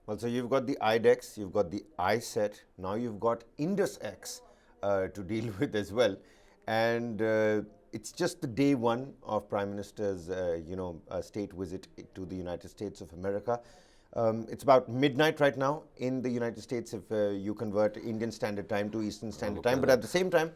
Well, so you've got the IDEX, you've got the ISET, now you've got IndusX to deal with as well. And it's just the day one of Prime Minister's, state visit to the United States of America. It's about midnight right now in the United States if you convert Indian Standard Time to Eastern Standard Time. But at the same time,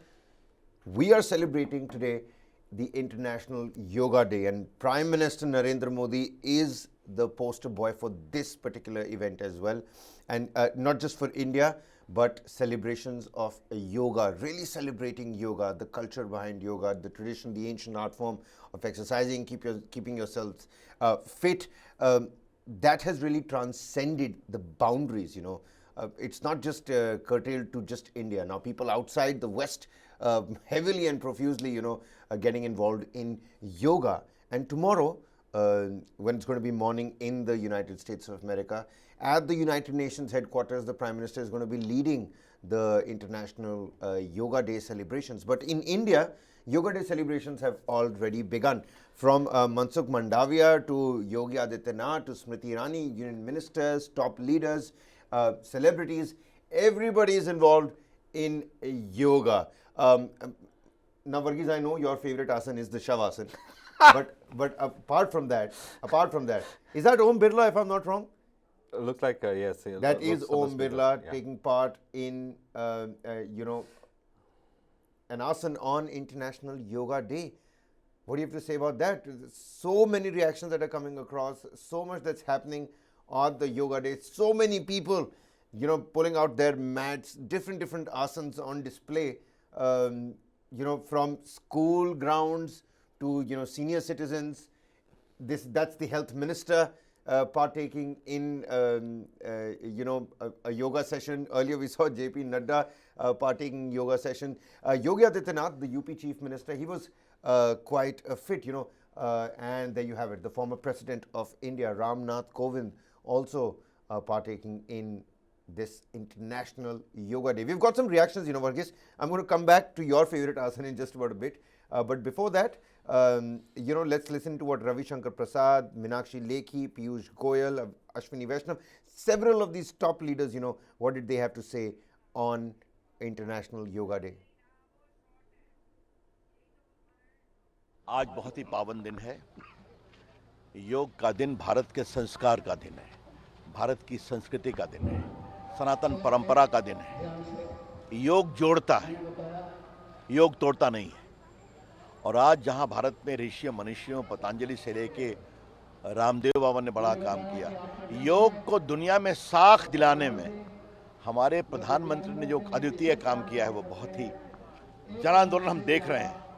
we are celebrating today the International Yoga Day, and Prime Minister Narendra Modi is the poster boy for this particular event as well. And not just for India, but celebrations of yoga, really celebrating yoga, the culture behind yoga, the tradition, the ancient art form of exercising, keeping yourselves fit. That has really transcended the boundaries, it's not just curtailed to just India. Now people outside the West heavily and profusely, are getting involved in yoga. And tomorrow, when it's going to be morning in the United States of America, at the United Nations headquarters, the Prime Minister is going to be leading the International Yoga Day celebrations. But in India, Yoga Day celebrations have already begun. From Mansukh Mandavia to Yogi Adityanath to Smriti Irani, union ministers, top leaders, celebrities, everybody is involved in yoga. Now, Varghese, I know your favorite asana is the Shavasana. but apart from that, is that Om Birla, if I'm not wrong? Looks like yes. That is Om Birla taking part in an asana on International Yoga Day. What do you have to say about that? So many reactions that are coming across, so much that's happening on the Yoga Day, so many people, pulling out their mats, different asanas on display, from school grounds to, senior citizens. That's the health minister partaking in, a yoga session. Earlier we saw JP Nadda partaking in yoga session. Yogi Adityanath, the UP chief minister, he was quite fit, and there you have it. The former president of India, Ram Nath Kovind, also partaking in this International Yoga Day. We've got some reactions, Varghese. I'm going to come back to your favorite asana in just about a bit. But before that, let's listen to what Ravi Shankar Prasad, Meenakshi Lekhi, Piyush Goyal, Ashwini Vaishnav, several of these top leaders, what did they have to say on International Yoga Day? आज बहुत ही पावन दिन है। योग का दिन भारत के संस्कार का दिन है, भारत की संस्कृति का दिन है, सनातन परंपरा का दिन है। योग जोड़ता है, योग तोड़ता नहीं है। और आज जहां भारत में ऋषियों मनीषियों पतंजलि से लेके रामदेव बाबा ने बड़ा काम किया, योग को दुनिया में साख दिलाने में हमारे प्रधानमंत्री ने जो अद्वितीय काम किया है वो बहुत ही जन आंदोलन हम देख रहे हैं।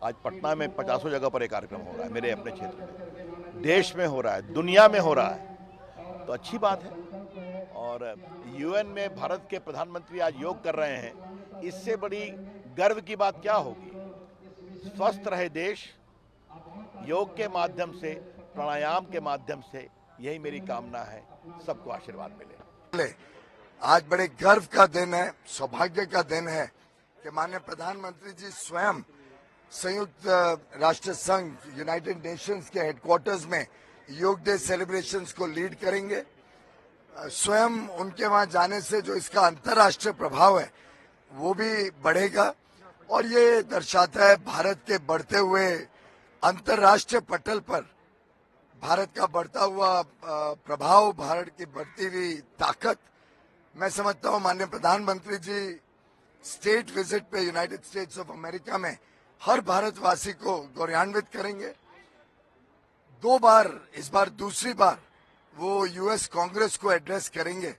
आज पटना में 50 जगह पर एक कार्यक्रम हो रहा है, मेरे अपने क्षेत्र में, देश में हो रहा है, दुनिया में हो रहा है, तो अच्छी बात है। और यूएन में भारत के प्रधानमंत्री आज योग कर रहे हैं, इससे बड़ी गर्व की बात क्या होगी। स्वस्थ रहे देश, योग के माध्यम से, प्राणायाम के माध्यम से, यही मेरी कामना है। सबको आशीर्वाद मिले। आज बड़े गर्व का दिन है, सौभाग्य का दिन है कि माननीय प्रधानमंत्री जी स्वयं संयुक्त राष्ट्र संघ यूनाइटेड नेशंस के हेडक्वार्टर्स में योग डे सेलिब्रेशंस को लीड करेंगे। स्वयं उनके वहां जाने से जो इसका अंतर्राष्ट्रीय प्रभाव है वो भी बढ़ेगा और ये दर्शाता है भारत के बढ़ते हुए अंतर्राष्ट्रीय पटल पर भारत का बढ़ता हुआ प्रभाव, भारत की बढ़ती हुई ताकत। मैं समझता हूं माननीय प्रधानमंत्री जी स्टेट विजिट पे यूनाइटेड स्टेट्स ऑफ अमेरिका में हर भारतवासी को गौरवान्वित करेंगे। 2 बार, इस बार दूसरी बार वो यूएस कांग्रेस को एड्रेस करेंगे,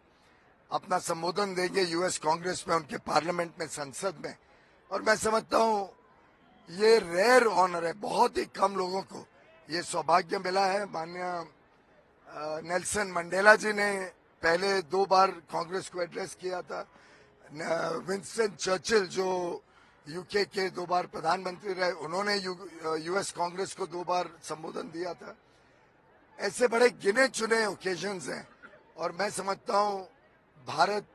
अपना संबोधन देंगे यूएस कांग्रेस में, उनके पार्लियामेंट में, संसद में। और मैं समझता हूं ये रेयर ऑनर है, बहुत ही कम लोगों को ये सौभाग्य मिला है। माननीय नेल्सन मंडेला जी ने पहले 2 बार कांग्रेस को एड्रेस किया था। विंस्टन चर्चिल जो यूके के 2 बार प्रधानमंत्री रहे, उन्होंने यूएस कांग्रेस को 2 बार संबोधन दिया था। ऐसे बड़े गिने चुने ओकेजन्स हैं और मैं समझता हूं भारत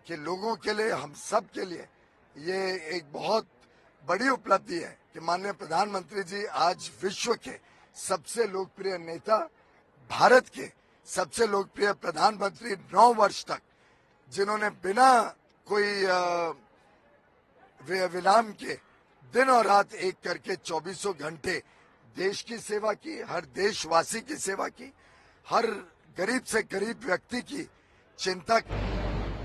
के लोगों के लिए, हम सब के लिए ये एक बहुत बड़ी उपलब्धि है कि माननीय प्रधानमंत्री जी आज विश्व के सबसे लोकप्रिय नेता, भारत के सबसे लोकप्रिय प्रधानमंत्री 9 वर्ष तक, जिन्होंने बिना कोई विराम के दिन और रात एक करके 24 घंटे देश की सेवा की, हर देशवासी की सेवा की, हर गरीब से गरीब व्यक्ति की चिंता की।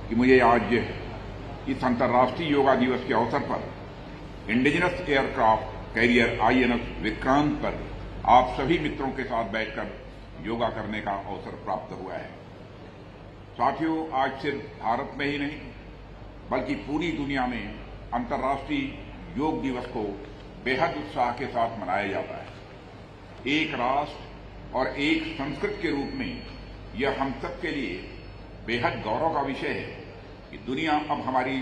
कि मुझे आज इस अंतर्राष्ट्रीय योगा दिवस के अवसर पर indigenous aircraft carrier INS Vikrant पर आप सभी मित्रों के साथ बैठकर योगा करने का अवसर प्राप्त हुआ है। साथियों, आज सिर्फ भारत में ही नहीं बल्कि पूरी दुनिया में अंतर्राष्ट्रीय योग दिवस को बेहद उत्साह के साथ मनाया जाता है। एक राष्ट्र और एक संस्कृति के रूप में यह हम सब के लिए बेहद गौरव का विषय है कि दुनिया अब हमारी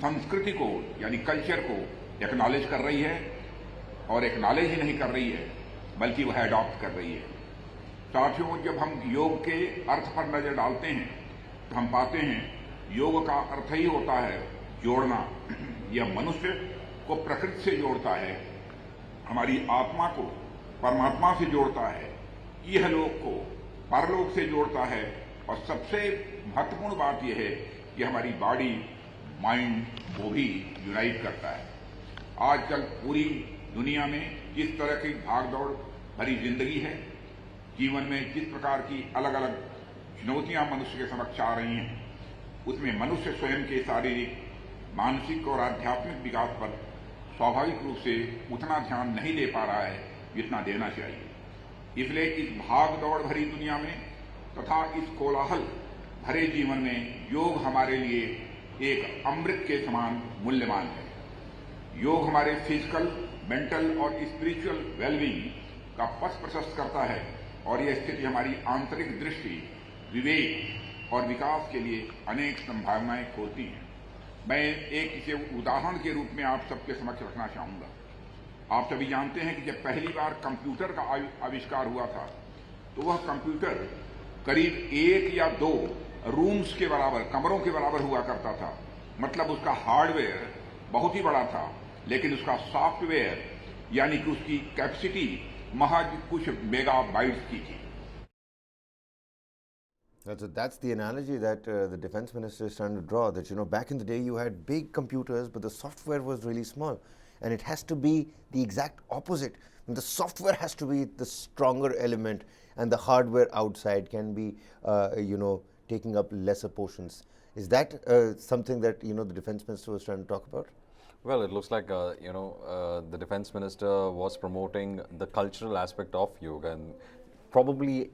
संस्कृति को यानी कल्चर को एक्नॉलेज कर रही है, और एक्नॉलेज ही नहीं कर रही है बल्कि वह अडॉप्ट कर रही है। साथियों, जब हम योग के अर्थ पर नजर डालते हैं तो हम पाते हैं योग का अर्थ ही होता है जोड़ना। यह मनुष्य को प्रकृति से जोड़ता है, हमारी आत्मा को परमात्मा से जोड़ता है, यह लोक को परलोक से जोड़ता है, और सबसे महत्वपूर्ण बात यह है कि हमारी बॉडी माइंड को भी यूनाइट करता है। आजकल पूरी दुनिया में जिस तरह की भागदौड़ भरी जिंदगी है, जीवन में जिस प्रकार की अलग अलग चुनौतियां मनुष्य के समक्ष आ रही हैं, उसमें मनुष्य स्वयं के शारीरिक, मानसिक और आध्यात्मिक विकास पर स्वाभाविक रूप से उतना ध्यान नहीं दे पा रहा है जितना देना चाहिए। इसलिए इस भाग दौड़ भरी दुनिया में तथा इस कोलाहल भरे जीवन में योग हमारे लिए एक अमृत के समान मूल्यवान है। योग हमारे फिजिकल, मेंटल और स्पिरिचुअल वेलबींग का पथ प्रशस्त करता है, और यह स्थिति हमारी आंतरिक दृष्टि, विवेक और विकास के लिए अनेक संभावनाएं खोलती हैं। मैं एक इसे उदाहरण के रूप में आप सबके समक्ष रखना चाहूंगा। आप सभी जानते हैं कि जब पहली बार कंप्यूटर का आविष्कार हुआ था तो वह कंप्यूटर करीब 1 या 2 रूम्स के बराबर, कमरों के बराबर हुआ करता था। मतलब उसका हार्डवेयर बहुत ही बड़ा था, लेकिन उसका सॉफ्टवेयर यानी कि उसकी कैपेसिटी महज कुछ मेगाबाइट्स की थी। So that's the analogy that the defense minister is trying to draw, that back in the day you had big computers but the software was really small, and it has to be the exact opposite. The software has to be the stronger element and the hardware outside can be taking up lesser portions. Is that something that the defense minister was trying to talk about? Well, it looks like the defense minister was promoting the cultural aspect of yoga and probably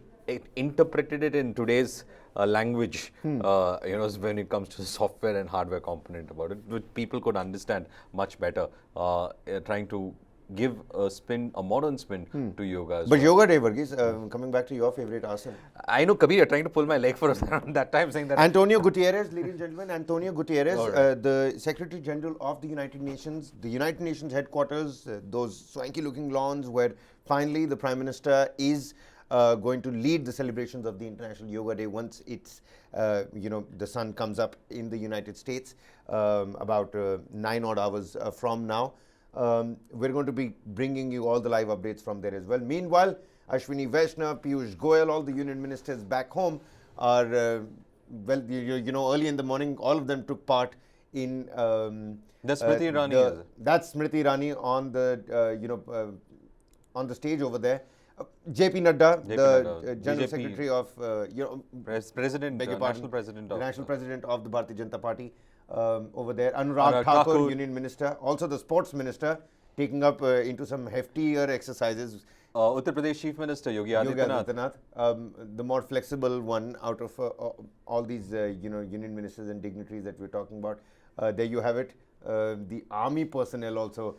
interpreted it in today's language, when it comes to software and hardware component about it, which people could understand much better, trying to give a modern spin to yoga as but well. Yoga Day, Varghese, coming back to your favorite asana. I know, Kabir, you're trying to pull my leg for that time, saying that. Antonio Guterres, ladies and gentlemen, Antonio Guterres, right. The Secretary General of the United Nations, headquarters, those swanky looking lawns where finally the Prime Minister is going to lead the celebrations of the International Yoga Day once it's, the sun comes up in the United States about 9 odd hours from now. We're going to be bringing you all the live updates from there as well. Meanwhile, Ashwini Vaishnav, Piyush Goyal, all the union ministers back home are, early in the morning, all of them took part in That's Smriti Irani. That's Smriti Irani on the, on the stage over there. JP Nadda, the General BJP Secretary of, National President of the Bharatiya Janata Party over there. Anurag Thakur, Union Minister, also the Sports Minister, taking up into some heftier exercises. Uttar Pradesh Chief Minister Yogi Adityanath, the more flexible one out of all these union ministers and dignitaries that we're talking about. There you have it. The army personnel also